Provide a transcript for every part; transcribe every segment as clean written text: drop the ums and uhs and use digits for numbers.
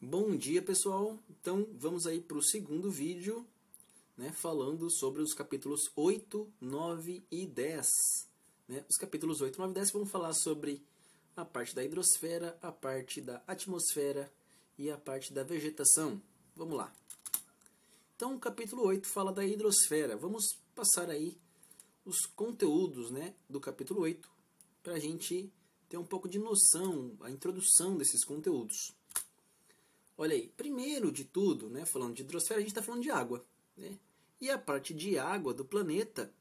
Bom dia, pessoal. Então, vamos aí para o segundo vídeo, né, falando sobre os capítulos 8, 9 e 10. Né? Os capítulos 8, 9 e 10 vão falar sobre a parte da hidrosfera, a parte da atmosfera e a parte da vegetação. Vamos lá. Então, o capítulo 8 fala da hidrosfera. Vamos passar aí os conteúdos, né, do capítulo 8 para a gente ter um pouco de noção, a introdução desses conteúdos. Olha aí, primeiro de tudo, né, falando de hidrosfera, a gente está falando de água. Né? E a parte de água do planeta,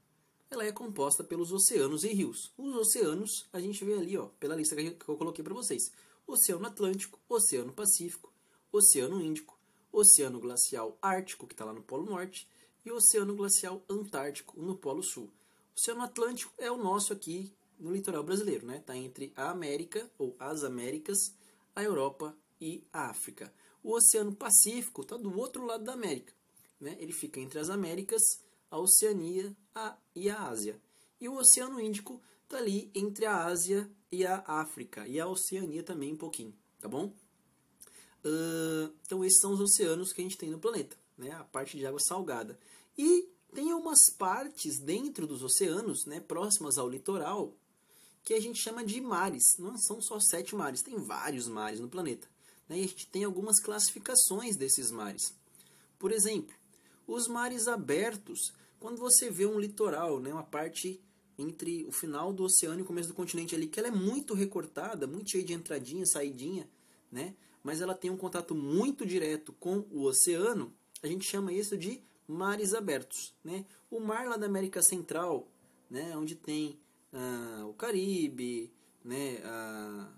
ela é composta pelos oceanos e rios. Os oceanos, a gente vê ali, ó, pela lista que eu coloquei para vocês. Oceano Atlântico, Oceano Pacífico, Oceano Índico, Oceano Glacial Ártico, que está lá no Polo Norte, e Oceano Glacial Antártico, no Polo Sul. O Oceano Atlântico é o nosso aqui no litoral brasileiro, né? Está entre a América, ou as Américas, a Europa e a África. O Oceano Pacífico está do outro lado da América. Né? Ele fica entre as Américas, a Oceania e a Ásia. E o Oceano Índico está ali entre a Ásia e a África. E a Oceania também um pouquinho. Tá bom? Então esses são os oceanos que a gente tem no planeta. Né? A parte de água salgada. E tem umas partes dentro dos oceanos, né, próximas ao litoral, que a gente chama de mares. Não são só 7 mares, tem vários mares no planeta. Né? E a gente tem algumas classificações desses mares. Por exemplo, os mares abertos, quando você vê um litoral, né, uma parte entre o final do oceano e o começo do continente ali, que ela é muito recortada, muito cheia de entradinha, saidinha, né, mas ela tem um contato muito direto com o oceano, a gente chama isso de mares abertos. Né? O mar lá da América Central, né, onde tem o Caribe, né,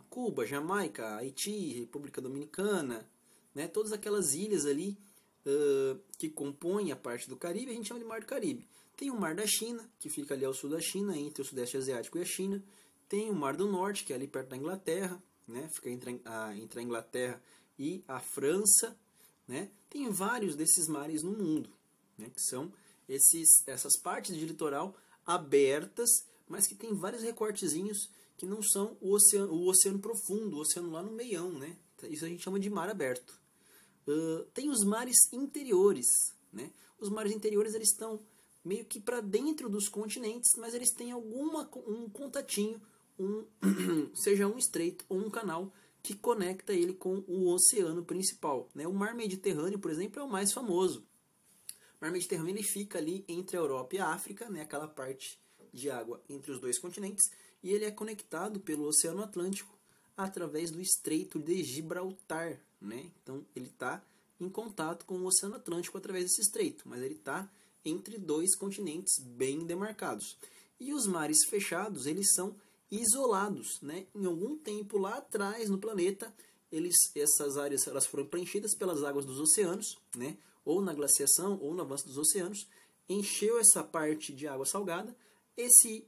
Cuba, Jamaica, Haiti, República Dominicana, né, todas aquelas ilhas ali que compõem a parte do Caribe, a gente chama de Mar do Caribe. Tem o Mar da China, que fica ali ao sul da China, entre o Sudeste Asiático e a China. Tem o Mar do Norte, que é ali perto da Inglaterra, né, fica entre a Inglaterra e a França. Né. Tem vários desses mares no mundo, né, que são essas partes de litoral abertas, mas que tem vários recortezinhos que não são o oceano profundo, o oceano lá no meião. Né. Isso a gente chama de mar aberto. Tem os mares interiores. Né. Os mares interiores eles estão meio que para dentro dos continentes, mas eles têm um contatinho, seja um estreito ou um canal que conecta ele com o oceano principal. Né. O mar Mediterrâneo, por exemplo, é o mais famoso. O mar Mediterrâneo ele fica ali entre a Europa e a África, né, aquela parte de água entre os dois continentes, e ele é conectado pelo Oceano Atlântico através do Estreito de Gibraltar. Né? Então ele está em contato com o Oceano Atlântico através desse estreito, mas ele está entre dois continentes bem demarcados. E os mares fechados eles são isolados. Né? Em algum tempo lá atrás no planeta, essas áreas elas foram preenchidas pelas águas dos oceanos, né? Ou na glaciação ou no avanço dos oceanos, encheu essa parte de água salgada, esse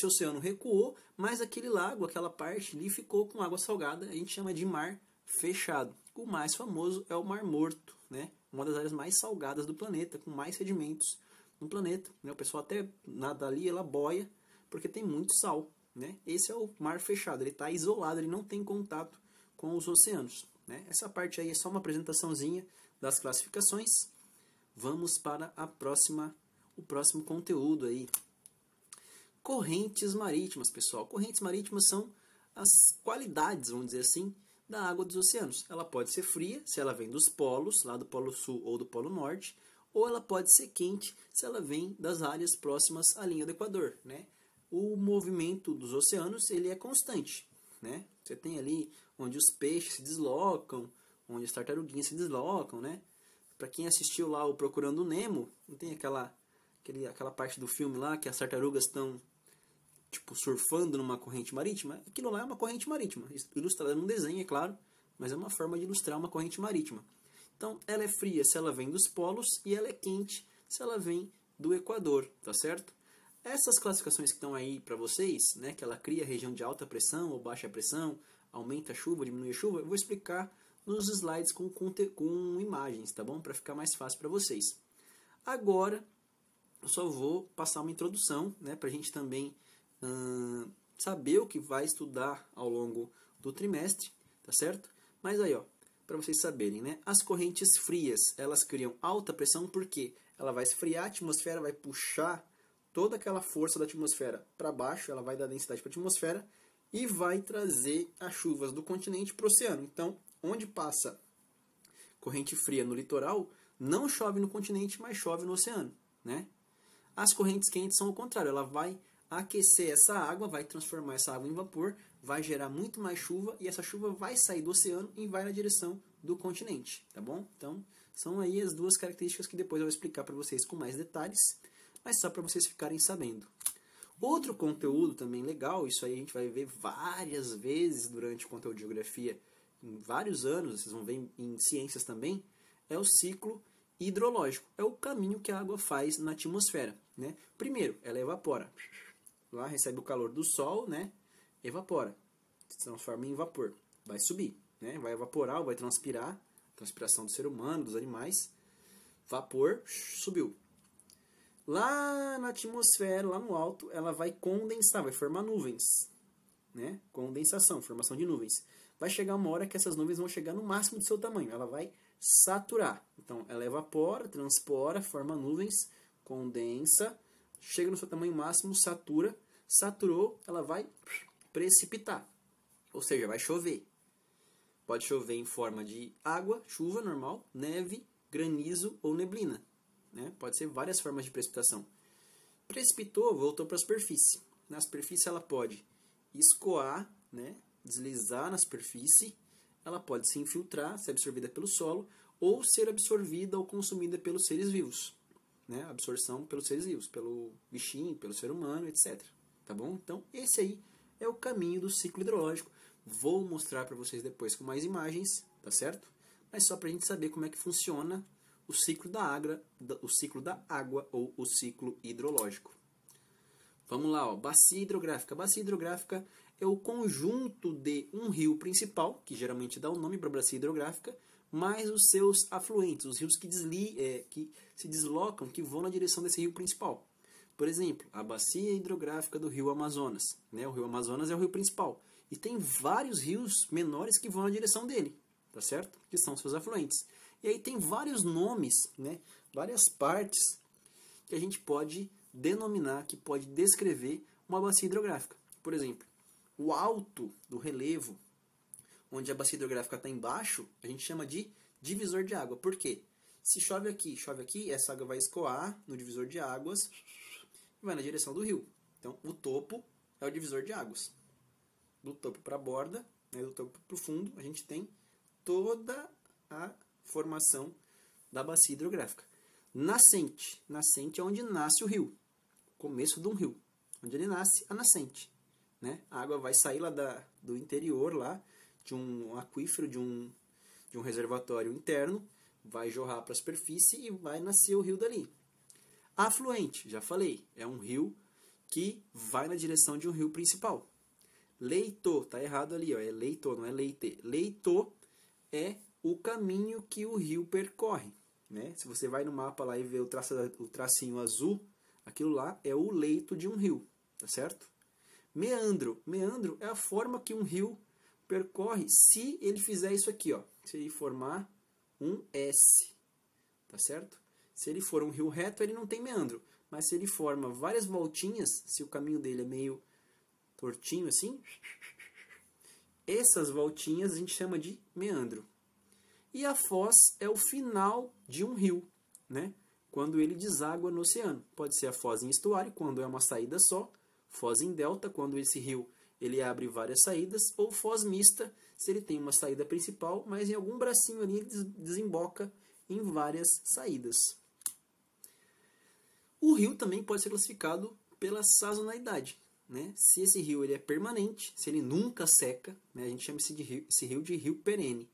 oceano recuou, mas aquele lago, aquela parte ali ficou com água salgada, a gente chama de mar fechado. O mais famoso é o Mar Morto, né? Uma das áreas mais salgadas do planeta, com mais sedimentos no planeta. Né? O pessoal até nada ali, ela boia, porque tem muito sal. Né? Esse é o mar fechado, ele está isolado, ele não tem contato com os oceanos. Né? Essa parte aí é só uma apresentaçãozinha das classificações. Vamos para o próximo conteúdo aí. Correntes marítimas, pessoal. Correntes marítimas são as qualidades, vamos dizer assim, da água dos oceanos. Ela pode ser fria, se ela vem dos polos, lá do Polo Sul ou do Polo Norte, ou ela pode ser quente, se ela vem das áreas próximas à linha do Equador. Né? O movimento dos oceanos ele é constante. Né? Você tem ali onde os peixes se deslocam, onde as tartaruguinhas se deslocam. Né? Para quem assistiu lá o Procurando o Nemo, não tem aquela parte do filme lá que as tartarugas estão tipo surfando numa corrente marítima? Aquilo lá é uma corrente marítima, ilustrada num desenho, é claro, mas é uma forma de ilustrar uma corrente marítima. Então, ela é fria se ela vem dos polos e ela é quente se ela vem do Equador, tá certo? Essas classificações que estão aí para vocês, né, que ela cria região de alta pressão ou baixa pressão, aumenta a chuva, diminui a chuva, eu vou explicar nos slides com imagens, tá bom? Para ficar mais fácil para vocês. Agora, eu só vou passar uma introdução, né, para a gente também saber o que vai estudar ao longo do trimestre, tá certo? Mas aí, ó, para vocês saberem, né? As correntes frias, elas criam alta pressão porque ela vai esfriar a atmosfera, vai puxar toda aquela força da atmosfera para baixo, ela vai dar densidade para a atmosfera e vai trazer as chuvas do continente para o oceano. Então, onde passa corrente fria no litoral, não chove no continente, mas chove no oceano, né? As correntes quentes são o contrário, ela vai aquecer essa água, vai transformar essa água em vapor, vai gerar muito mais chuva e essa chuva vai sair do oceano e vai na direção do continente, tá bom? Então, são aí as duas características que depois eu vou explicar para vocês com mais detalhes, mas só para vocês ficarem sabendo. Outro conteúdo também legal, isso aí a gente vai ver várias vezes durante o conteúdo de geografia, em vários anos, vocês vão ver em ciências também, é o ciclo hidrológico. É o caminho que a água faz na atmosfera, né? Primeiro, ela evapora. Lá recebe o calor do sol, né? Evapora. Se transforma em vapor. Vai subir, né? Vai evaporar, vai transpirar. Transpiração do ser humano, dos animais. Vapor, subiu. Lá na atmosfera, lá no alto, ela vai condensar, vai formar nuvens, né? Condensação, formação de nuvens. Vai chegar uma hora que essas nuvens vão chegar no máximo do seu tamanho. Ela vai saturar. Então, ela evapora, transpora, forma nuvens, condensa, chega no seu tamanho máximo, satura. Saturou, ela vai precipitar. Ou seja, vai chover. Pode chover em forma de água, chuva normal, neve, granizo ou neblina, né? Pode ser várias formas de precipitação. Precipitou, voltou para a superfície. Na superfície ela pode escoar, né? Deslizar na superfície, ela pode se infiltrar, ser absorvida pelo solo, ou ser absorvida ou consumida pelos seres vivos, né? Absorção pelos seres vivos, pelo bichinho, pelo ser humano, etc. Tá bom? Então, esse aí é o caminho do ciclo hidrológico. Vou mostrar para vocês depois com mais imagens, tá certo? Mas só para a gente saber como é que funciona o ciclo da água ou o ciclo hidrológico. Vamos lá, ó. Bacia hidrográfica. Bacia hidrográfica é o conjunto de um rio principal, que geralmente dá o nome para a bacia hidrográfica, mais os seus afluentes, os rios que se deslocam, que vão na direção desse rio principal. Por exemplo, a bacia hidrográfica do rio Amazonas, né? O rio Amazonas é o rio principal. E tem vários rios menores que vão na direção dele, tá certo? Que são seus afluentes. E aí tem vários nomes, né? Várias partes que a gente pode denominar, que pode descrever uma bacia hidrográfica. Por exemplo, o alto do relevo, onde a bacia hidrográfica está embaixo, a gente chama de divisor de água. Por quê? Se chove aqui, essa água vai escoar no divisor de águas e vai na direção do rio. Então, o topo é o divisor de águas. Do topo para a borda, né, do topo para o fundo, a gente tem toda a formação da bacia hidrográfica. Nascente. Nascente é onde nasce o rio. Começo de um rio. Onde ele nasce, a nascente. Né? A água vai sair lá do interior, lá, de um aquífero, de um reservatório interno, vai jorrar para a superfície e vai nascer o rio dali. Afluente, já falei, é um rio que vai na direção de um rio principal. Leito, tá errado ali, ó, é leito, não é leite. Leito é o caminho que o rio percorre, né? Se você vai no mapa lá e vê o tracinho azul, aquilo lá é o leito de um rio, tá certo? Meandro. Meandro é a forma que um rio percorre se ele fizer isso aqui, ó. Se ele formar um S, tá certo? Se ele for um rio reto, ele não tem meandro. Mas se ele forma várias voltinhas, se o caminho dele é meio tortinho assim, essas voltinhas a gente chama de meandro. E a foz é o final de um rio, né? Quando ele deságua no oceano. Pode ser a foz em estuário, quando é uma saída só, foz em delta, quando esse rio ele abre várias saídas, ou foz mista, se ele tem uma saída principal, mas em algum bracinho ali ele desemboca em várias saídas. O rio também pode ser classificado pela sazonalidade, né? Se esse rio ele é permanente, se ele nunca seca, né? A gente chama esse rio de rio perene.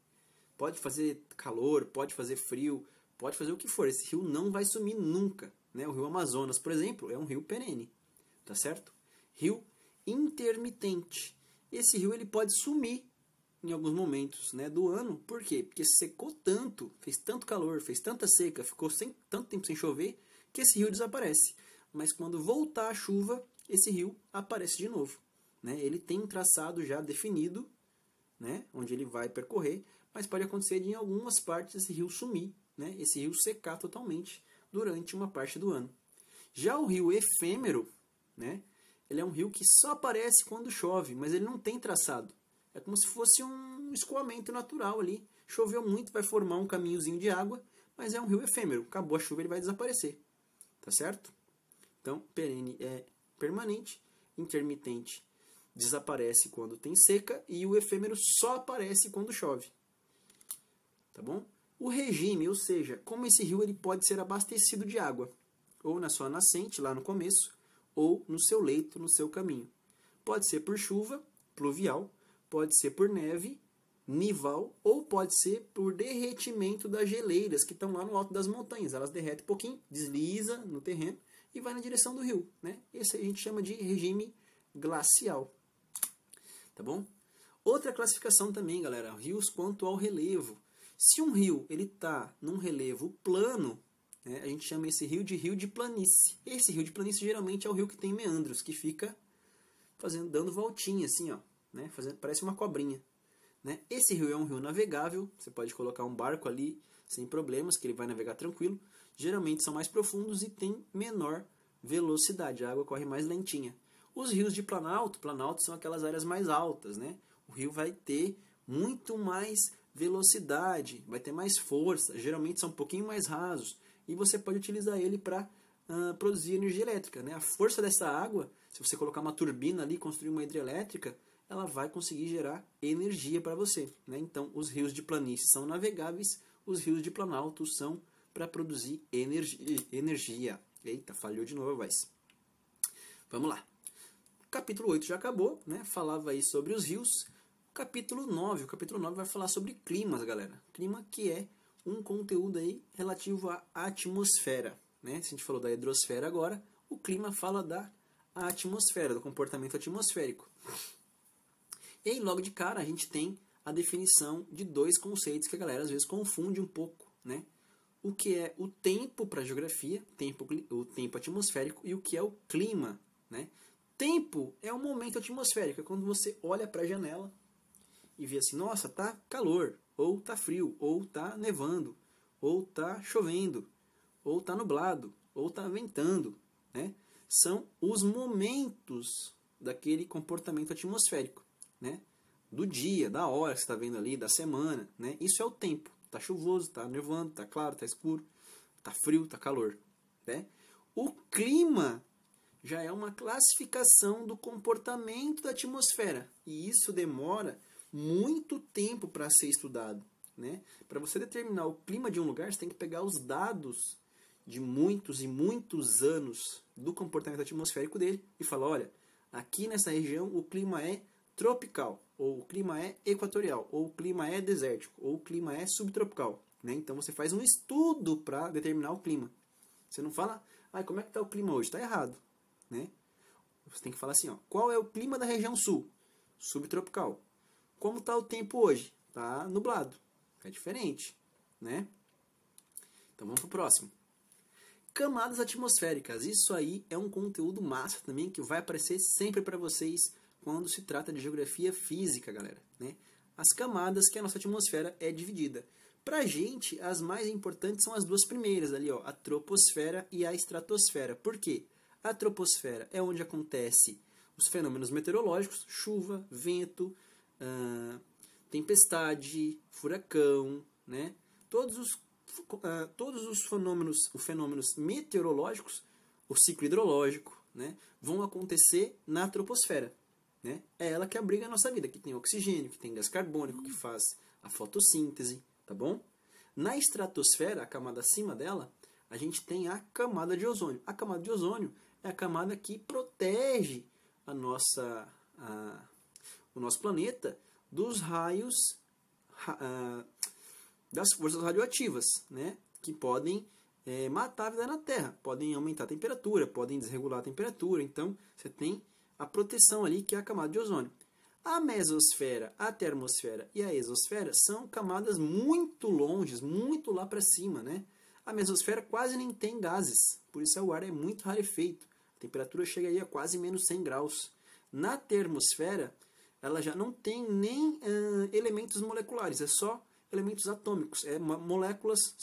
Pode fazer calor, pode fazer frio, pode fazer o que for. Esse rio não vai sumir nunca, né? O rio Amazonas, por exemplo, é um rio perene, tá certo? Rio intermitente. Esse rio ele pode sumir em alguns momentos, né, do ano. Por quê? Porque secou tanto, fez tanto calor, fez tanta seca, ficou tanto tempo sem chover, que esse rio desaparece. Mas quando voltar a chuva, esse rio aparece de novo, né? Ele tem um traçado já definido né, onde ele vai percorrer, mas pode acontecer de em algumas partes esse rio sumir, né, esse rio secar totalmente durante uma parte do ano. Já o rio efêmero, né, ele é um rio que só aparece quando chove, mas ele não tem traçado. É como se fosse um escoamento natural ali. Choveu muito, vai formar um caminhozinho de água, mas é um rio efêmero. Acabou a chuva, ele vai desaparecer. Tá certo? Então, perene é permanente, intermitente desaparece quando tem seca e o efêmero só aparece quando chove. Tá bom? O regime, ou seja, como esse rio ele pode ser abastecido de água, ou na sua nascente, lá no começo, ou no seu leito, no seu caminho. Pode ser por chuva, pluvial, pode ser por neve, nival, ou pode ser por derretimento das geleiras que estão lá no alto das montanhas. Elas derretem um pouquinho, desliza no terreno e vai na direção do rio, né? Esse a gente chama de regime glacial. Tá bom? Outra classificação também, galera, rios quanto ao relevo. Se um rio ele está num relevo plano, né, a gente chama esse rio de planície. Esse rio de planície geralmente é o rio que tem meandros, que fica dando voltinha assim, ó, né, parece uma cobrinha. Né? Esse rio é um rio navegável, você pode colocar um barco ali sem problemas, que ele vai navegar tranquilo. Geralmente são mais profundos e tem menor velocidade, a água corre mais lentinha. Os rios de planalto são aquelas áreas mais altas, né? O rio vai ter muito mais velocidade, vai ter mais força, geralmente são um pouquinho mais rasos, e você pode utilizar ele para produzir energia elétrica. Né? A força dessa água, se você colocar uma turbina ali, construir uma hidrelétrica, ela vai conseguir gerar energia para você. Né? Então, os rios de planície são navegáveis, os rios de planalto são para produzir energia. Eita, falhou de novo a voz. Vamos lá. O capítulo 8 já acabou, né? Falava aí sobre os rios. O capítulo 9 vai falar sobre climas, galera. Clima que é um conteúdo aí relativo à atmosfera. Né? Se a gente falou da hidrosfera agora, o clima fala da atmosfera, do comportamento atmosférico. E aí, logo de cara, a gente tem a definição de dois conceitos que a galera às vezes confunde um pouco, né? O que é o tempo para a geografia, o tempo atmosférico, e o que é o clima, né? Tempo é o momento atmosférico, é quando você olha para a janela e vê assim, nossa, tá calor, ou tá frio, ou tá nevando, ou tá chovendo, ou tá nublado, ou tá ventando, né? São os momentos daquele comportamento atmosférico, né? Do dia, da hora que você está vendo ali, da semana, né? Isso é o tempo. Tá chuvoso, tá nevando, tá claro, tá escuro, tá frio, tá calor, né? O clima já é uma classificação do comportamento da atmosfera, e isso demora muito tempo para ser estudado, né? Para você determinar o clima de um lugar, você tem que pegar os dados de muitos e muitos anos do comportamento atmosférico dele e falar, olha, aqui nessa região o clima é tropical, ou o clima é equatorial, ou o clima é desértico, ou o clima é subtropical. Né? Então você faz um estudo para determinar o clima. Você não fala, como é que está o clima hoje? Está errado. Né? Você tem que falar assim, ó, qual é o clima da região sul? Subtropical. Como está o tempo hoje? Está nublado. É diferente. Né? Então vamos para o próximo. Camadas atmosféricas. Isso aí é um conteúdo massa também que vai aparecer sempre para vocês quando se trata de geografia física, galera. Né? As camadas que a nossa atmosfera é dividida. Para a gente, as mais importantes são as duas primeiras ali, ó, a troposfera e a estratosfera. Por quê? A troposfera é onde acontece os fenômenos meteorológicos, chuva, vento, tempestade, furacão, né? Todos os fenômenos meteorológicos, o ciclo hidrológico, né, vão acontecer na troposfera. Né? É ela que abriga a nossa vida, que tem oxigênio, que tem gás carbônico, que faz a fotossíntese, tá bom? Na estratosfera, a camada acima dela, a gente tem a camada de ozônio. A camada de ozônio é a camada que protege o nosso planeta dos raios, das forças radioativas, né? Que podem matar a vida na Terra, podem aumentar a temperatura, podem desregular a temperatura. Então, você tem a proteção ali, que é a camada de ozônio. A mesosfera, a termosfera e a exosfera são camadas muito longes, muito lá para cima, né? A mesosfera quase nem tem gases, por isso o ar é muito rarefeito. A temperatura chega aí a quase menos 100 graus. Na termosfera, ela já não tem nem elementos moleculares, é só elementos atômicos, moléculas,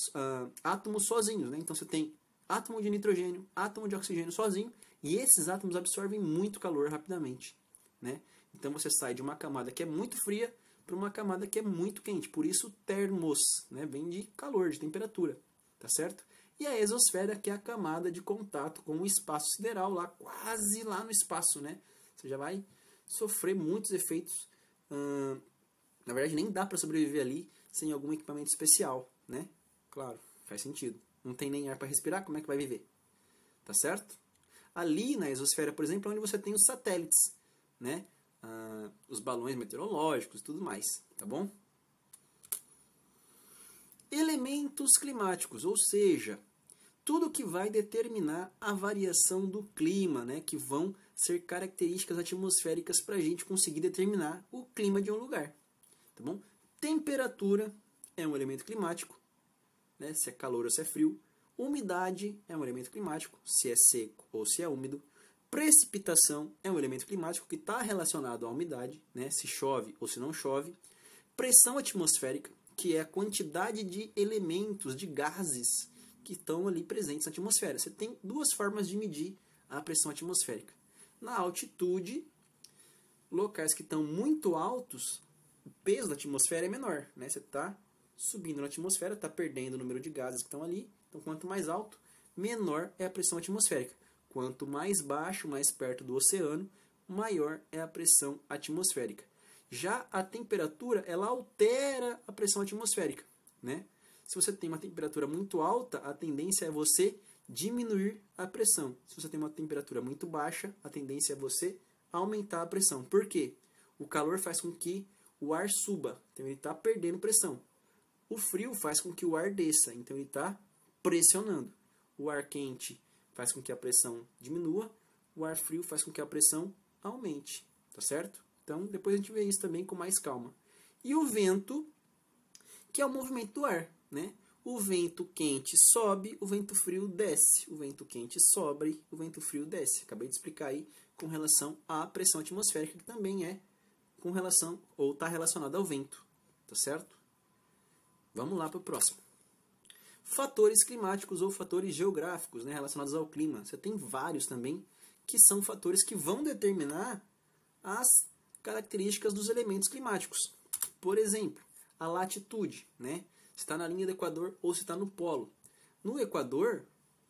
átomos sozinhos, né? Então você tem átomo de nitrogênio, átomo de oxigênio sozinho, e esses átomos absorvem muito calor rapidamente, né? Então você sai de uma camada que é muito fria para uma camada que é muito quente, por isso termos, né? Vem de calor, de temperatura, tá certo? E a exosfera, que é a camada de contato com o espaço sideral, lá quase lá no espaço, né? Você já vai sofrer muitos efeitos. Na verdade, nem dá para sobreviver ali sem algum equipamento especial, né? Claro, faz sentido. Não tem nem ar para respirar, como é que vai viver? Tá certo? Ali na exosfera, por exemplo, é onde você tem os satélites, né? Os balões meteorológicos e tudo mais, tá bom? Elementos climáticos, ou seja, tudo que vai determinar a variação do clima, né? Que vão ser características atmosféricas para a gente conseguir determinar o clima de um lugar, tá bom? Temperatura é um elemento climático, né? Se é calor ou se é frio. Umidade é um elemento climático, se é seco ou se é úmido. Precipitação é um elemento climático que está relacionado à umidade, né? Se chove ou se não chove. Pressão atmosférica, que é a quantidade de elementos, de gases que estão ali presentes na atmosfera. Você tem duas formas de medir a pressão atmosférica. Na altitude, locais que estão muito altos, o peso da atmosfera é menor, né? Você está subindo na atmosfera, está perdendo o número de gases que estão ali. Então, quanto mais alto, menor é a pressão atmosférica. Quanto mais baixo, mais perto do oceano, maior é a pressão atmosférica. Já a temperatura, ela altera a pressão atmosférica, né? Se você tem uma temperatura muito alta, a tendência é você diminuir a pressão. Se você tem uma temperatura muito baixa, a tendência é você aumentar a pressão. Por quê? O calor faz com que o ar suba, então ele está perdendo pressão. O frio faz com que o ar desça, então ele está pressionando. O ar quente faz com que a pressão diminua, o ar frio faz com que a pressão aumente, tá certo? Então, depois a gente vê isso também com mais calma. E o vento, que é o movimento do ar, né? O vento quente sobe, o vento frio desce. O vento quente sobe, o vento frio desce. Acabei de explicar aí com relação à pressão atmosférica, que também é com relação, ou está relacionada ao vento, tá certo? Vamos lá para o próximo. Fatores climáticos ou fatores geográficos, né, relacionados ao clima. Você tem vários também, que são fatores que vão determinar as características dos elementos climáticos. Por exemplo, a latitude, né? Se está na linha do Equador ou se está no polo. No Equador,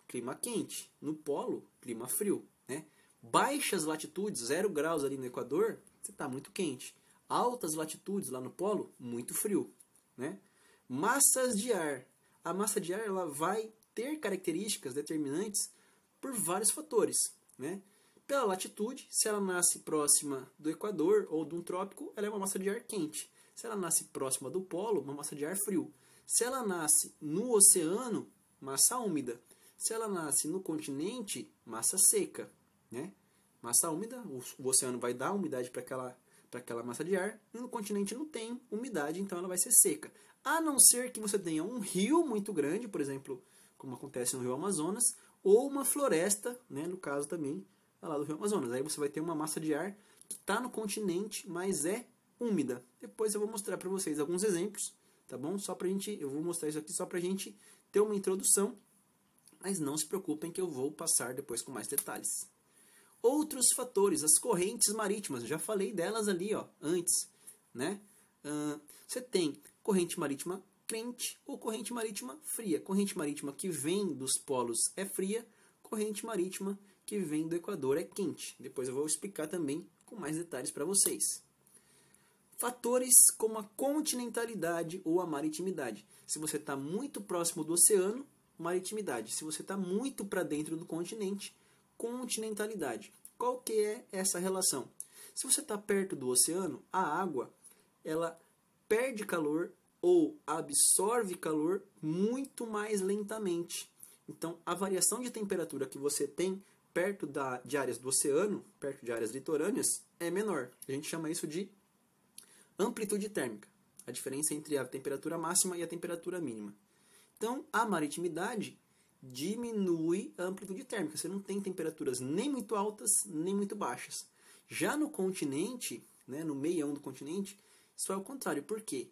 clima quente. No polo, clima frio, né? Baixas latitudes, 0 graus ali no Equador, você está muito quente. Altas latitudes lá no polo, muito frio, né? Massas de ar. A massa de ar, ela vai ter características determinantes por vários fatores, né? Pela latitude, se ela nasce próxima do Equador ou de um trópico, ela é uma massa de ar quente. Se ela nasce próxima do polo, uma massa de ar frio. Se ela nasce no oceano, massa úmida. Se ela nasce no continente, massa seca, né? Massa úmida, o oceano vai dar umidade para aquela massa de ar, e no continente não tem umidade, então ela vai ser seca. A não ser que você tenha um rio muito grande, por exemplo, como acontece no Rio Amazonas, ou uma floresta, né, no caso também, lá do Rio Amazonas. Aí você vai ter uma massa de ar que está no continente, mas é úmida. Depois eu vou mostrar para vocês alguns exemplos, tá bom? Eu vou mostrar isso aqui só para a gente ter uma introdução, mas não se preocupem que eu vou passar depois com mais detalhes. Outros fatores, as correntes marítimas, eu já falei delas ali, ó, antes, né? Você tem corrente marítima quente ou corrente marítima fria. Corrente marítima que vem dos polos é fria, corrente marítima que vem do Equador é quente. Depois eu vou explicar também com mais detalhes para vocês. Fatores como a continentalidade ou a maritimidade. Se você está muito próximo do oceano, maritimidade. Se você está muito para dentro do continente, continentalidade. Qual que é essa relação? Se você está perto do oceano, a água ela perde calor ou absorve calor muito mais lentamente. Então, a variação de temperatura que você tem perto de áreas do oceano, perto de áreas litorâneas, é menor. A gente chama isso de amplitude térmica. A diferença entre a temperatura máxima e a temperatura mínima. Então, a maritimidade diminui a amplitude térmica. Você não tem temperaturas nem muito altas, nem muito baixas. Já no continente, né, no meião do continente, isso é o contrário. Por quê?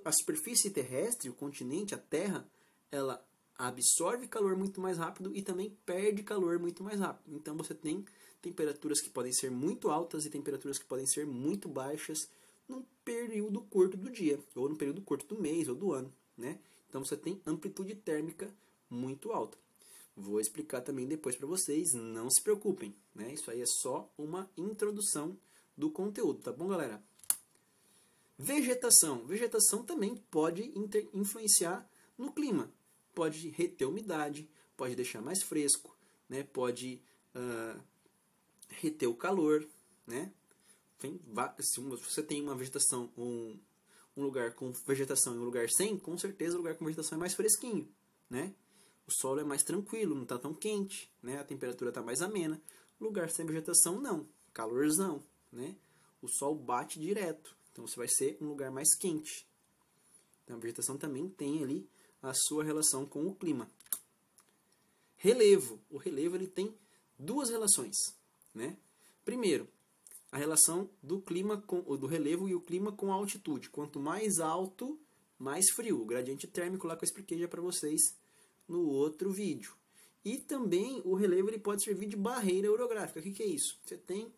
A superfície terrestre, o continente, a Terra, ela absorve calor muito mais rápido e também perde calor muito mais rápido. Então você tem temperaturas que podem ser muito altas e temperaturas que podem ser muito baixas num período curto do dia, ou num período curto do mês ou do ano, né? Então você tem amplitude térmica muito alta. Vou explicar também depois para vocês, não se preocupem, né? Isso aí é só uma introdução do conteúdo, tá bom, galera? Vegetação. Vegetação também pode influenciar no clima. Pode reter umidade, pode deixar mais fresco, né? Pode reter o calor, né? Se você tem uma vegetação, um lugar com vegetação e um lugar sem, com certeza o lugar com vegetação é mais fresquinho, né? O solo é mais tranquilo, não está tão quente, né? A temperatura está mais amena. Lugar sem vegetação, não. Calorzão, né? O sol bate direto, então você vai ser um lugar mais quente. Então a vegetação também tem ali a sua relação com o clima. Relevo. O relevo ele tem duas relações, né? Primeiro, a relação do relevo e o clima com a altitude. Quanto mais alto, mais frio. O gradiente térmico lá que eu expliquei já para vocês no outro vídeo. E também o relevo ele pode servir de barreira orográfica. O que é isso? Você tem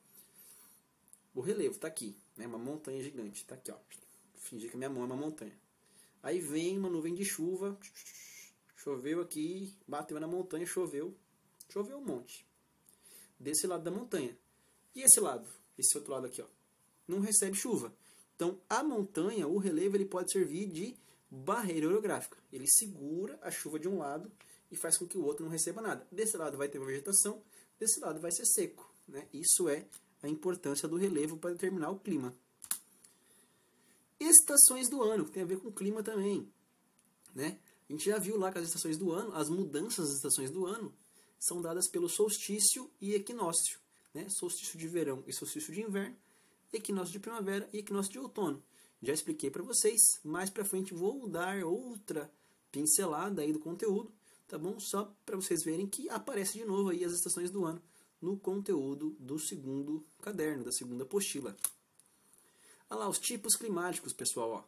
o relevo, está aqui, né? Uma montanha gigante, está aqui, ó. Fingir que a minha mão é uma montanha. Aí vem uma nuvem de chuva, choveu aqui, bateu na montanha, choveu um monte. Desse lado da montanha. E esse lado? Esse outro lado aqui, ó, não recebe chuva. Então, a montanha, o relevo, ele pode servir de barreira orográfica. Ele segura a chuva de um lado e faz com que o outro não receba nada. Desse lado vai ter vegetação, desse lado vai ser seco, né? Isso é a importância do relevo para determinar o clima. Estações do ano, que tem a ver com o clima também, né? A gente já viu lá que as estações do ano, as mudanças das estações do ano, são dadas pelo solstício e equinócio, né? Solstício de verão e solstício de inverno, equinócio de primavera e equinócio de outono. Já expliquei para vocês, mais para frente vou dar outra pincelada aí do conteúdo, tá bom? Só para vocês verem que aparece de novo aí as estações do ano no conteúdo do segundo caderno, da segunda apostila. Olha lá os tipos climáticos, pessoal, ó.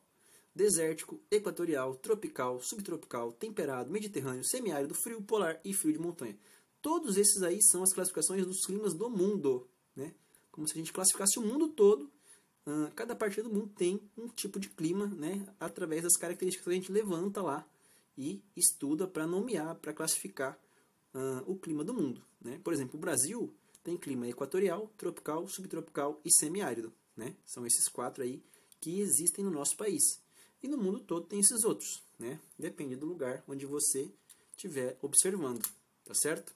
Desértico, equatorial, tropical, subtropical, temperado, mediterrâneo, semiárido, frio polar e frio de montanha. Todos esses aí são as classificações dos climas do mundo, né? Como se a gente classificasse o mundo todo. Cada parte do mundo tem um tipo de clima, né? Através das características que a gente levanta lá e estuda para nomear, para classificar o clima do mundo, né? Por exemplo, o Brasil tem clima equatorial, tropical, subtropical e semiárido, né? São esses 4 aí que existem no nosso país. E no mundo todo tem esses outros, né? Depende do lugar onde você estiver observando, tá certo?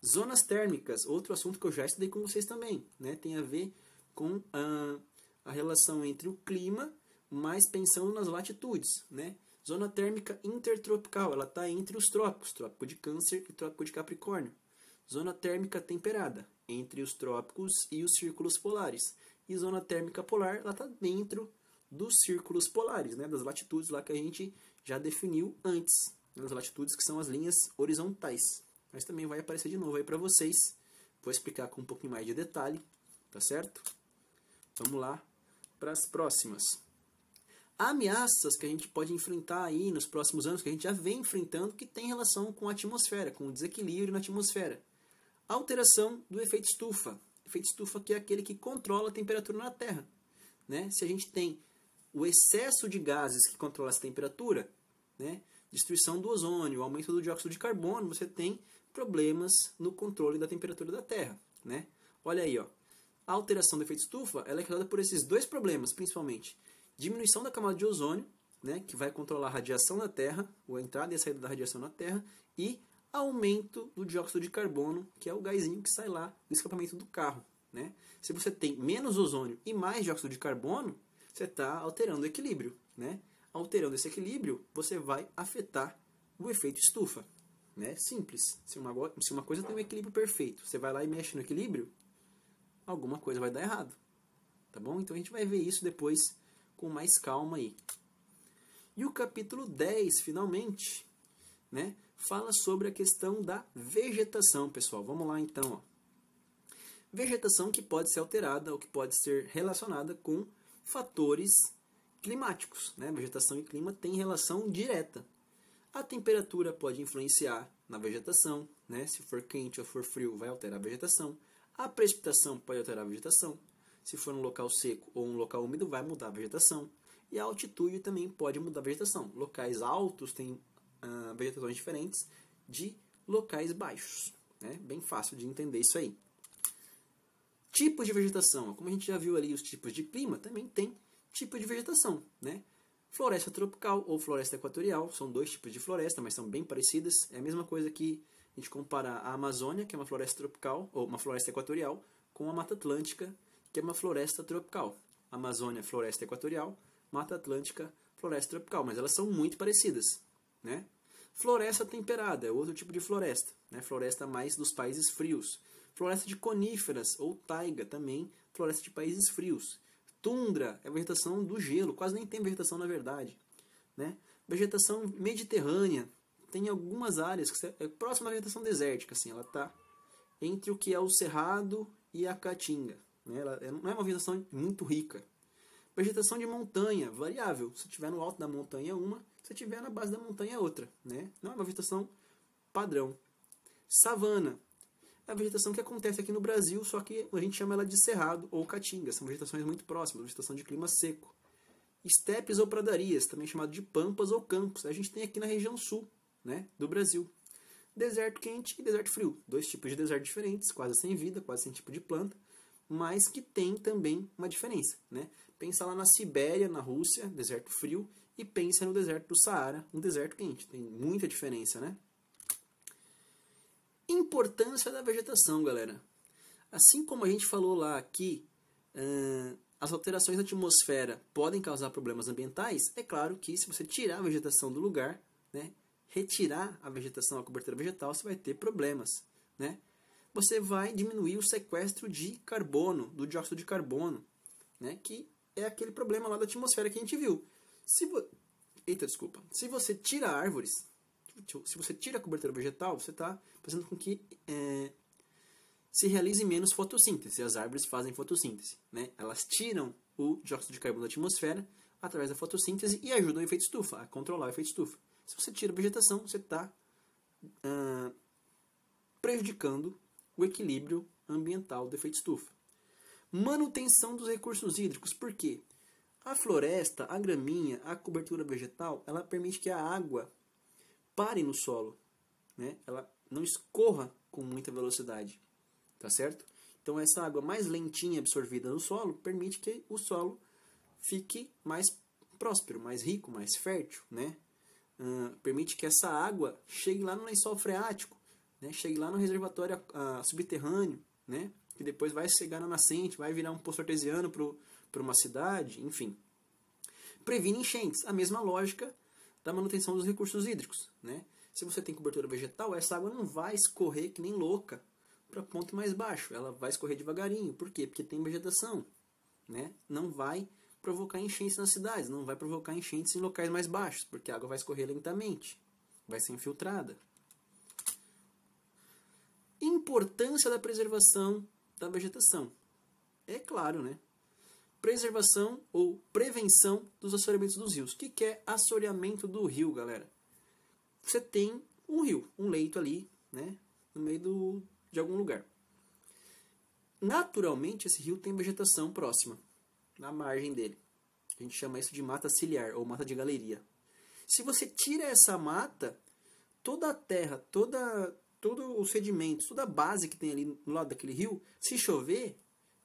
Zonas térmicas, outro assunto que eu já estudei com vocês também, né? Tem a ver com a relação entre o clima, mas pensando nas latitudes, né? Zona térmica intertropical, ela está entre os trópicos, trópico de Câncer e trópico de Capricórnio. Zona térmica temperada, entre os trópicos e os círculos polares. E zona térmica polar, ela está dentro dos círculos polares, né? Das latitudes lá que a gente já definiu antes. As latitudes que são as linhas horizontais. Mas também vai aparecer de novo aí para vocês. Vou explicar com um pouquinho mais de detalhe, tá certo? Vamos lá para as próximas. Ameaças que a gente pode enfrentar aí nos próximos anos, que a gente já vem enfrentando, que tem relação com a atmosfera, com o desequilíbrio na atmosfera. Alteração do efeito estufa. Efeito estufa que é aquele que controla a temperatura na Terra, né? Se a gente tem o excesso de gases que controla essa temperatura, né? Destruição do ozônio, aumento do dióxido de carbono, você tem problemas no controle da temperatura da Terra, né? Olha aí, ó. A alteração do efeito estufa ela é causada por esses 2 problemas, principalmente. Diminuição da camada de ozônio, né, que vai controlar a radiação da Terra, ou a entrada e a saída da radiação na Terra, e aumento do dióxido de carbono, que é o gásinho que sai lá do escapamento do carro, né? Se você tem menos ozônio e mais dióxido de carbono, você está alterando o equilíbrio, né? Alterando esse equilíbrio, você vai afetar o efeito estufa, né? Simples. Se uma coisa tem um equilíbrio perfeito, você vai lá e mexe no equilíbrio, alguma coisa vai dar errado, tá bom? Então a gente vai ver isso depois com mais calma aí. E o capítulo 10, finalmente, né, fala sobre a questão da vegetação, pessoal. Vamos lá então, ó. Vegetação que pode ser alterada ou que pode ser relacionada com fatores climáticos, né? Vegetação e clima têm relação direta. A temperatura pode influenciar na vegetação, né? Se for quente ou for frio, vai alterar a vegetação. A precipitação pode alterar a vegetação. Se for um local seco ou um local úmido, vai mudar a vegetação. E a altitude também pode mudar a vegetação. Locais altos têm vegetações diferentes de locais baixos, né? Bem fácil de entender isso aí. Tipos de vegetação. Como a gente já viu ali os tipos de clima, também tem tipo de vegetação, né? Floresta tropical ou floresta equatorial, são dois tipos de floresta, mas são bem parecidas. É a mesma coisa que a gente comparar a Amazônia, que é uma floresta tropical, ou uma floresta equatorial, com a Mata Atlântica, que é uma floresta tropical. Amazônia, floresta equatorial, Mata Atlântica, floresta tropical, mas elas são muito parecidas, né? Floresta temperada é outro tipo de floresta, né? Floresta mais dos países frios. Floresta de coníferas ou taiga também, floresta de países frios. Tundra é vegetação do gelo, quase nem tem vegetação na verdade, né? Vegetação mediterrânea, tem algumas áreas que é próxima à vegetação desértica, assim, ela está entre o que é o Cerrado e a Caatinga, né? Ela não é uma vegetação muito rica. Vegetação de montanha, variável, se estiver no alto da montanha é uma, se estiver na base da montanha é outra, né? Não é uma vegetação padrão. Savana, é a vegetação que acontece aqui no Brasil, só que a gente chama ela de cerrado ou caatinga. São vegetações muito próximas, vegetação de clima seco. Estepes ou pradarias, também chamado de pampas ou campos. A gente tem aqui na região sul, né, do Brasil. Deserto quente e deserto frio. Dois tipos de deserto diferentes, quase sem vida, quase sem tipo de planta, mas que tem também uma diferença, né? Pensa lá na Sibéria, na Rússia, deserto frio, e pensa no deserto do Saara, um deserto quente. Tem muita diferença, né? Importância da vegetação, galera. Assim como a gente falou lá que as alterações na atmosfera podem causar problemas ambientais, é claro que se você tirar a vegetação do lugar, né, retirar a vegetação, a cobertura vegetal, você vai ter problemas, né? Você vai diminuir o sequestro de carbono, do dióxido de carbono, né, que é aquele problema lá da atmosfera que a gente viu. Se você tira árvores, se você tira a cobertura vegetal, você está fazendo com que se realize menos fotossíntese. As árvores fazem fotossíntese, né? Elas tiram o dióxido de carbono da atmosfera através da fotossíntese e ajudam o efeito estufa, a controlar o efeito estufa. Se você tira a vegetação, você está prejudicando o equilíbrio ambiental do efeito estufa. Manutenção dos recursos hídricos. Por quê? A floresta, a graminha, a cobertura vegetal, ela permite que a água pare no solo, né? Ela não escorra com muita velocidade, tá certo? Então essa água mais lentinha absorvida no solo permite que o solo fique mais próspero, mais rico, mais fértil, né? Permite que essa água chegue lá no lençol freático, né? Chegue lá no reservatório subterrâneo, né? Que depois vai chegar na nascente, vai virar um poço artesiano para uma cidade, enfim. Previne enchentes, a mesma lógica da manutenção dos recursos hídricos, né? Se você tem cobertura vegetal, essa água não vai escorrer que nem louca para ponto mais baixo, ela vai escorrer devagarinho. Por quê? Porque tem vegetação, né? Não vai provocar enchentes nas cidades, não vai provocar enchentes em locais mais baixos, porque a água vai escorrer lentamente, vai ser infiltrada. Importância da preservação da vegetação. É claro, né? Preservação ou prevenção dos assoreamentos dos rios. O que é assoreamento do rio, galera? Você tem um rio, um leito ali, né, no meio de algum lugar. Naturalmente, esse rio tem vegetação próxima, na margem dele. A gente chama isso de mata ciliar ou mata de galeria. Se você tira essa mata, toda a terra, todo o sedimento, toda a base que tem ali no lado daquele rio, se chover,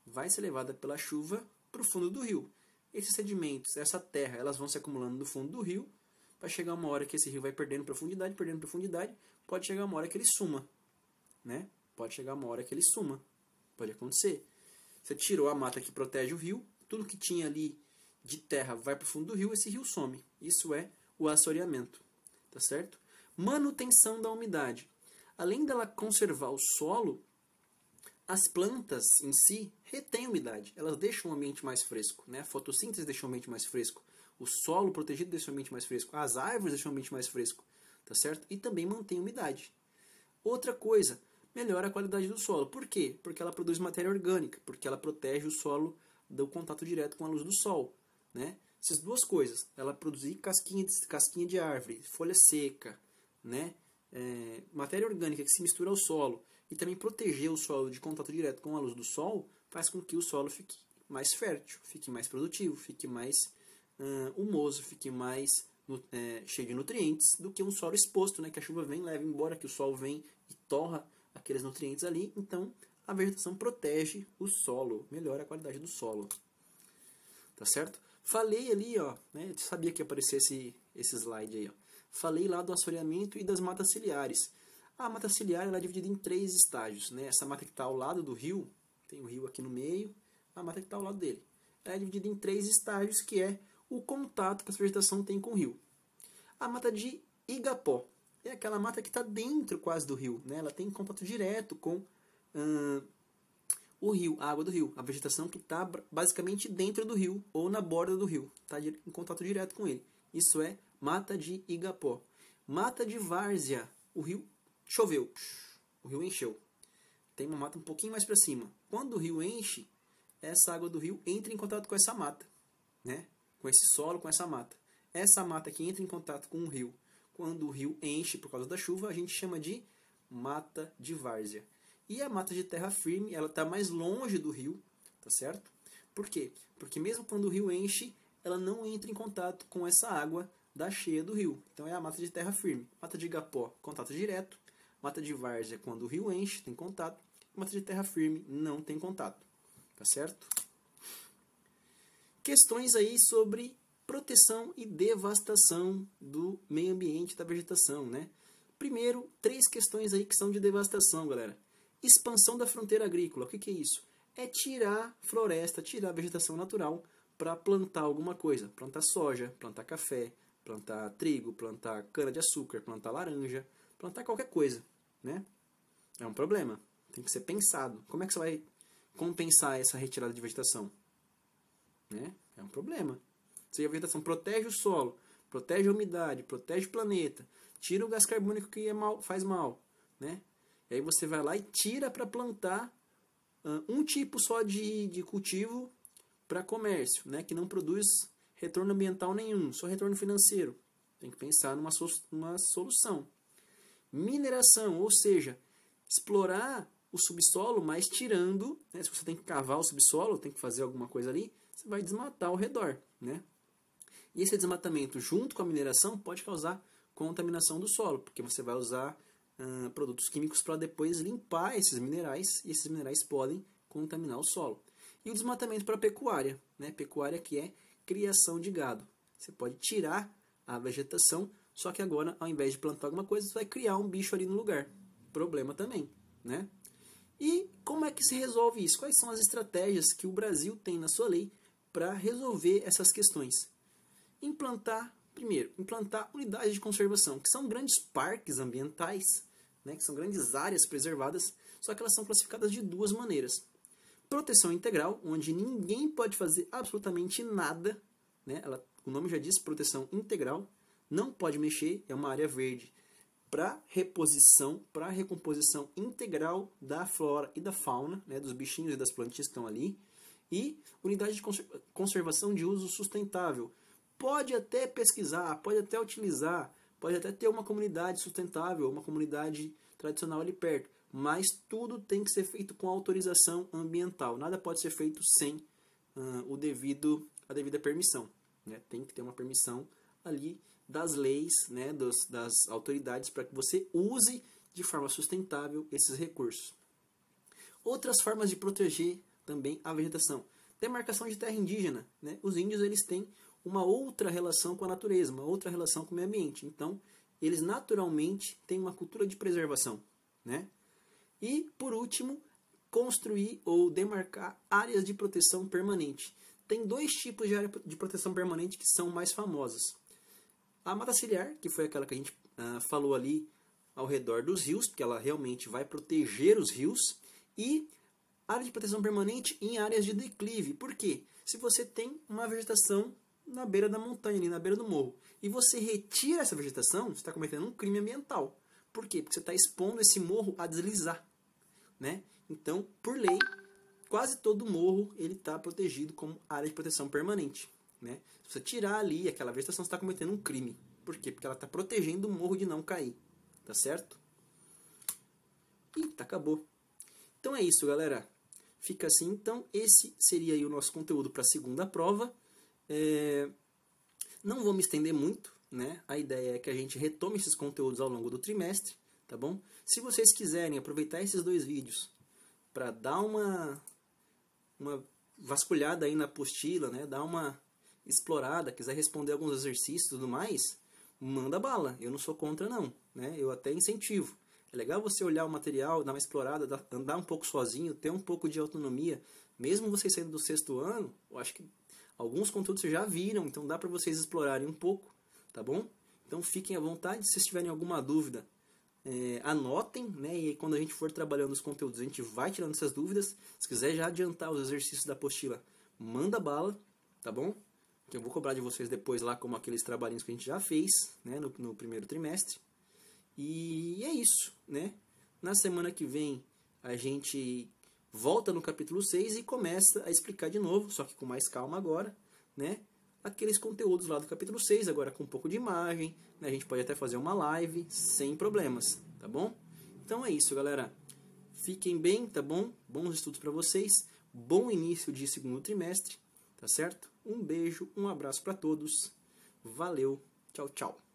vai ser levada pela chuva para o fundo do rio. Esses sedimentos, essa terra, elas vão se acumulando no fundo do rio. Vai chegar uma hora que esse rio vai perdendo profundidade, pode chegar uma hora que ele suma, né? Pode chegar uma hora que ele suma. Pode acontecer. Você tirou a mata que protege o rio, tudo que tinha ali de terra vai para o fundo do rio, esse rio some. Isso é o assoreamento, tá certo? Manutenção da umidade. Além dela conservar o solo, as plantas em si retêm umidade. Elas deixam o ambiente mais fresco, né? A fotossíntese deixa o ambiente mais fresco. O solo protegido deixa o ambiente mais fresco. As árvores deixam o ambiente mais fresco, tá certo? E também mantém umidade. Outra coisa, melhora a qualidade do solo. Por quê? Porque ela produz matéria orgânica, porque ela protege o solo do contato direto com a luz do sol, né? Essas duas coisas, ela produzir casquinha de árvore, folha seca, né? Matéria orgânica que se mistura ao solo e também proteger o solo de contato direto com a luz do sol, faz com que o solo fique mais fértil, fique mais produtivo, fique mais humoso, fique mais cheio de nutrientes do que um solo exposto, né? Que a chuva vem, leva embora, que o sol vem e torra aqueles nutrientes ali. Então, a vegetação protege o solo, melhora a qualidade do solo. Tá certo? Falei ali, ó, né? Eu sabia que ia aparecer esse slide aí, ó. Falei lá do assoreamento e das matas ciliares. A mata ciliar ela é dividida em 3 estágios, né? Essa mata que está ao lado do rio, tem o rio aqui no meio, a mata que está ao lado dele. Ela é dividida em 3 estágios, que é o contato que a vegetação tem com o rio. A mata de igapó é aquela mata que está dentro quase do rio, né? Ela tem contato direto com o rio, a água do rio, a vegetação que está basicamente dentro do rio ou na borda do rio, está em contato direto com ele. Isso é mata de igapó. Mata de várzea, o rio choveu, o rio encheu. Tem uma mata um pouquinho mais para cima. Quando o rio enche, essa água do rio entra em contato com essa mata, né? Com esse solo, com essa mata. Essa mata que entra em contato com o rio, quando o rio enche por causa da chuva, a gente chama de mata de várzea. E a mata de terra firme, ela está mais longe do rio, tá certo? Por quê? Porque mesmo quando o rio enche, ela não entra em contato com essa água da cheia do rio. Então é a mata de terra firme. Mata de igapó, contato direto. Mata de várzea, quando o rio enche, tem contato. Mata de terra firme, não tem contato. Tá certo? Questões aí sobre proteção e devastação do meio ambiente, da vegetação, né? Primeiro, 3 questões aí que são de devastação, galera. Expansão da fronteira agrícola. O que é isso? É tirar floresta, tirar vegetação natural para plantar alguma coisa. Plantar soja, plantar café, plantar trigo, plantar cana-de-açúcar, plantar laranja, plantar qualquer coisa, né? É um problema. Tem que ser pensado. Como é que você vai compensar essa retirada de vegetação? Né? É um problema. Se a vegetação protege o solo, protege a umidade, protege o planeta, tira o gás carbônico que faz mal, né? E aí você vai lá e tira para plantar um tipo só de cultivo para comércio, né? Que não produz retorno ambiental nenhum, só retorno financeiro. Tem que pensar numa solução. Mineração, ou seja, explorar o subsolo, mas tirando, né? Se você tem que cavar o subsolo, tem que fazer alguma coisa ali, você vai desmatar ao redor, né? E esse desmatamento junto com a mineração pode causar contaminação do solo, porque você vai usar produtos químicos para depois limpar esses minerais, e esses minerais podem contaminar o solo. E o desmatamento para a pecuária, né? Pecuária que é criação de gado. Você pode tirar a vegetação, só que agora, ao invés de plantar alguma coisa, você vai criar um bicho ali no lugar. Problema também, né? E como é que se resolve isso? Quais são as estratégias que o Brasil tem na sua lei para resolver essas questões? Primeiro, implantar unidades de conservação, que são grandes parques ambientais, né, que são grandes áreas preservadas, só que elas são classificadas de 2 maneiras. Proteção integral, onde ninguém pode fazer absolutamente nada, né, o nome já diz, proteção integral, não pode mexer, é uma área verde para reposição, para recomposição integral da flora e da fauna, né, dos bichinhos e das plantas que estão ali, e unidade de conservação de uso sustentável. Pode até pesquisar, pode até utilizar, pode até ter uma comunidade sustentável, uma comunidade tradicional ali perto, mas tudo tem que ser feito com autorização ambiental. Nada pode ser feito sem a devida permissão, né? Tem que ter uma permissão ali das leis, né, das autoridades, para que você use de forma sustentável esses recursos. Outras formas de proteger também a vegetação. Demarcação de terra indígena, né? Os índios eles têm uma outra relação com a natureza, uma outra relação com o meio ambiente. Então, eles naturalmente têm uma cultura de preservação, né? E, por último, construir ou demarcar áreas de proteção permanente. Tem 2 tipos de área de proteção permanente que são mais famosas. A mata ciliar, que foi aquela que a gente falou ali ao redor dos rios, porque ela realmente vai proteger os rios, e área de proteção permanente em áreas de declive. Por quê? Se você tem uma vegetação na beira da montanha, ali na beira do morro, e você retira essa vegetação, você está cometendo um crime ambiental. Por quê? Porque você está expondo esse morro a deslizar, né? Então, por lei, quase todo morro ele está protegido como área de proteção permanente, né? Se você tirar ali aquela vegetação, você está cometendo um crime. Por quê? Porque ela está protegendo o morro de não cair, tá certo? E acabou. Então é isso, galera. Fica assim. Então, esse seria aí o nosso conteúdo para a segunda prova. Não vou me estender muito, né? A ideia é que a gente retome esses conteúdos ao longo do trimestre, tá bom? Se vocês quiserem aproveitar esses 2 vídeos para dar uma vasculhada aí na apostila, né? Dar uma explorada, quiser responder alguns exercícios e tudo mais, manda bala. Eu não sou contra, não, né? Eu até incentivo. É legal você olhar o material, dar uma explorada, andar um pouco sozinho, ter um pouco de autonomia. Mesmo vocês saindo do 6º ano, eu acho que alguns conteúdos vocês já viram, então dá para vocês explorarem um pouco, tá bom? Então fiquem à vontade, se vocês tiverem alguma dúvida, anotem, né? E aí, quando a gente for trabalhando os conteúdos, a gente vai tirando essas dúvidas. Se quiser já adiantar os exercícios da apostila, manda bala, tá bom? Que eu vou cobrar de vocês depois lá, como aqueles trabalhinhos que a gente já fez, né, no primeiro trimestre. E é isso, né? Na semana que vem a gente volta no capítulo 6 e começa a explicar de novo, só que com mais calma agora, né? Aqueles conteúdos lá do capítulo 6, agora com um pouco de imagem, né? A gente pode até fazer uma live sem problemas, tá bom? Então é isso, galera. Fiquem bem, tá bom? Bons estudos para vocês. Bom início de 2º trimestre, tá certo? Um beijo, um abraço para todos. Valeu, tchau, tchau.